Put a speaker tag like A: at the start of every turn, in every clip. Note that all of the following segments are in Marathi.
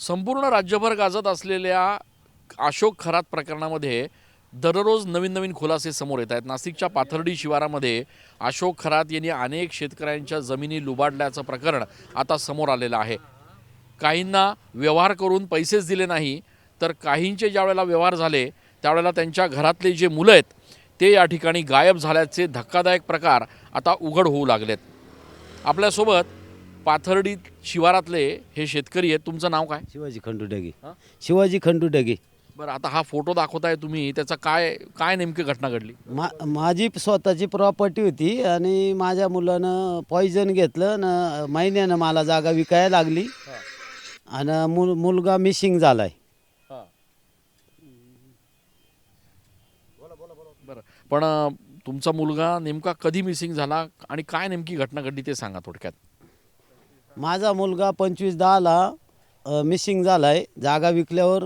A: संपूर्ण राज्यभर गाजत असलेल्या अशोक खरात प्रकरणामध्ये दररोज नवीन नवीन खुलासे समोर येत आहेत। नाशिकच्या पाथर्डी शिवारामध्ये अशोक खरात यांनी अनेक शेतकऱ्यांच्या जमिनी लुबाडल्याचं प्रकरण आता समोर आलेलं आहे। काहींना व्यवहार करून पैसेच दिले नाही, तर काहींचे ज्यावेळेला व्यवहार झाले त्यावेळेला त्यांच्या घरातले जे मुलं आहेत ते या ठिकाणी गायब झाल्याचे धक्कादायक प्रकार आता उघड होऊ लागलेत। आपल्यासोबत पाथर्डी शिवारातले हे शेतकरी आहेत। तुमचं नाव काय?
B: शिवाजी खंडू डगे. शिवाजी खंडू डगे.
A: बरं, आता हा फोटो दाखवताय तुम्ही, त्याचा काय काय नेमकी घटना घडली?
B: माझी स्वतःची प्रॉपर्टी होती आणि माझ्या मुलानं पॉइझन घेतलं न महिन्यानं मला जागा विकायला लागली आणि मुलगा मिसिंग झालाय.
A: बरं, पण तुमचा मुलगा नेमका कधी मिसिंग झाला आणि काय नेमकी घटना घडली ते सांगा थोडक्यात.
B: माझा मुलगा 25/10 मिसिंग झालाय. जागा विकल्यावर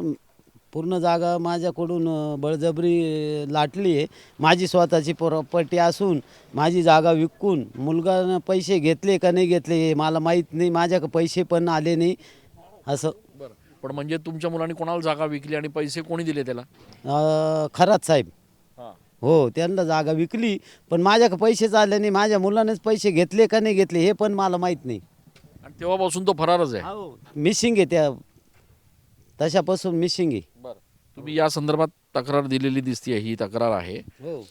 B: पूर्ण जागा माझ्याकडून बळजबरी लाटली आहे. माझी स्वतःची प्रॉपर्टी असून माझी जागा विकून मुलगानं पैसे घेतले का नाही घेतले हे मला माहीत नाही. माझ्याकडे पैसे पण आले नाही असं.
A: बरं, पण म्हणजे तुमच्या मुलांनी कोणाला जागा विकली आणि पैसे कोणी दिले त्याला?
B: खरात साहेब.
A: हां,
B: हो, त्यांना जागा विकली पण माझ्याकडे पैसेच आले नाही. माझ्या मुलानेच पैसे घेतले का नाही घेतले हे पण मला माहीत नाही.
A: आणि तेव्हापासून तो फरारच आहे.
B: हो, मिसिंग आहे. त्या तशापासून मिसिंग आहे.
A: बरं, तुम्ही या संदर्भात तक्रार दिलेली दिसते, ही तक्रार आहे.
B: हो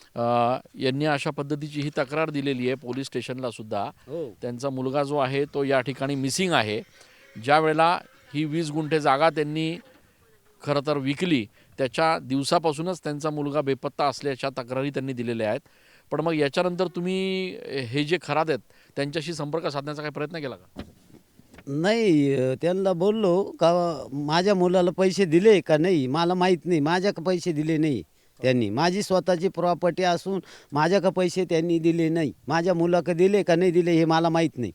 A: यांनी अशा पद्धतीची ही तक्रार दिलेली आहे पोलीस स्टेशनला सुद्धा.
B: हो
A: त्यांचा मुलगा जो आहे तो या ठिकाणी मिसिंग आहे. ज्या वेळेला ही 20 गुंठे जागा त्यांनी खरं तर विकली त्याच्या दिवसापासूनच त्यांचा मुलगा बेपत्ता असल्याच्या तक्रारी त्यांनी दिलेल्या आहेत. पण मग याच्यानंतर तुम्ही हे जे खरात आहेत त्यांच्याशी संपर्क साधण्याचा काही प्रयत्न केला का?
B: नाही, त्यांना बोललो का माझ्या मुलाला पैसे दिले का नाही मला माहीत नाही. माझ्याकडे पैसे दिले नाही त्यांनी. माझी स्वतःची प्रॉपर्टी असून माझ्याकडे पैसे त्यांनी दिले नाही. माझ्या मुलाकडे दिले का नाही दिले हे मला माहीत नाही.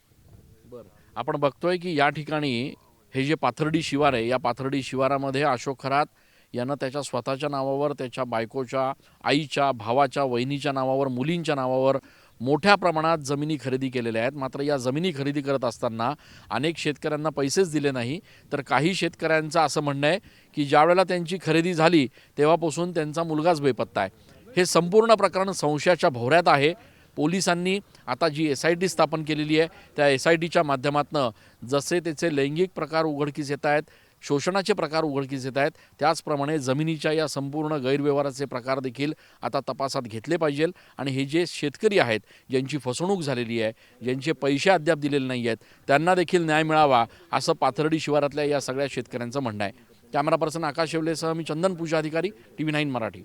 A: बरं, आपण बघतोय की या ठिकाणी हे जे पाथर्डी शिवार आहे, या पाथर्डी शिवारामध्ये अशोक खरात यानं त्याच्या स्वतःच्या नावावर, त्याच्या बायकोच्या, आईच्या, भावाच्या, वहिनीच्या नावावर, मुलींच्या नावावर मोठ्या प्रमाणात जमिनी खरेदी केलेल्या आहेत. मात्र या जमिनी खरेदी करत असताना अनेक शेतकऱ्यांना पैसेच दिले नाही, तर काही शेतकऱ्यांचं असं म्हणणं आहे की ज्यावेळेला त्यांची खरेदी झाली तेव्हापासून त्यांचा मुलगाच बेपत्ता आहे. हे संपूर्ण प्रकरण संशयाच्या भोवऱ्यात आहे. पोलिसांनी आता जी SIT स्थापन केलेली आहे त्या SITच्या माध्यमातून जसे त्याचे लैंगिक प्रकार उघडकीस येत आहेत, शोषणाचे प्रकार उघडकीस येत आहेत, त्याचप्रमाणे जमिनीच्या या संपूर्ण गैरव्यवहाराचे प्रकार देखील आता तपासात घेतले पाहिजे. आणि हे जे शेतकरी आहेत ज्यांची फसवणूक झालेली आहे, ज्यांचे पैसे अद्याप दिलेले नाही आहेत, त्यांना देखील न्याय मिळावा असं पाथर्डी शिवारातल्या या सगळ्या शेतकऱ्यांचं म्हणणं आहे. कॅमेरा पर्सन आकाश शेवलेसह मी चंदन पूजा अधिकारी, TV9 मराठी.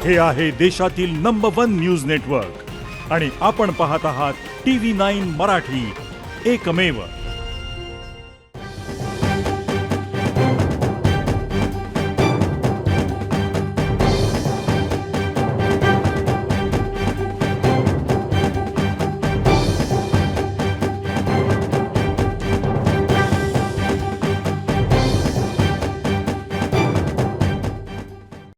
C: हे आहे देशातील नंबर 1 न्यूज नेटवर्क आणि आपण पाहत आहात TV9 मराठी, एकमेव.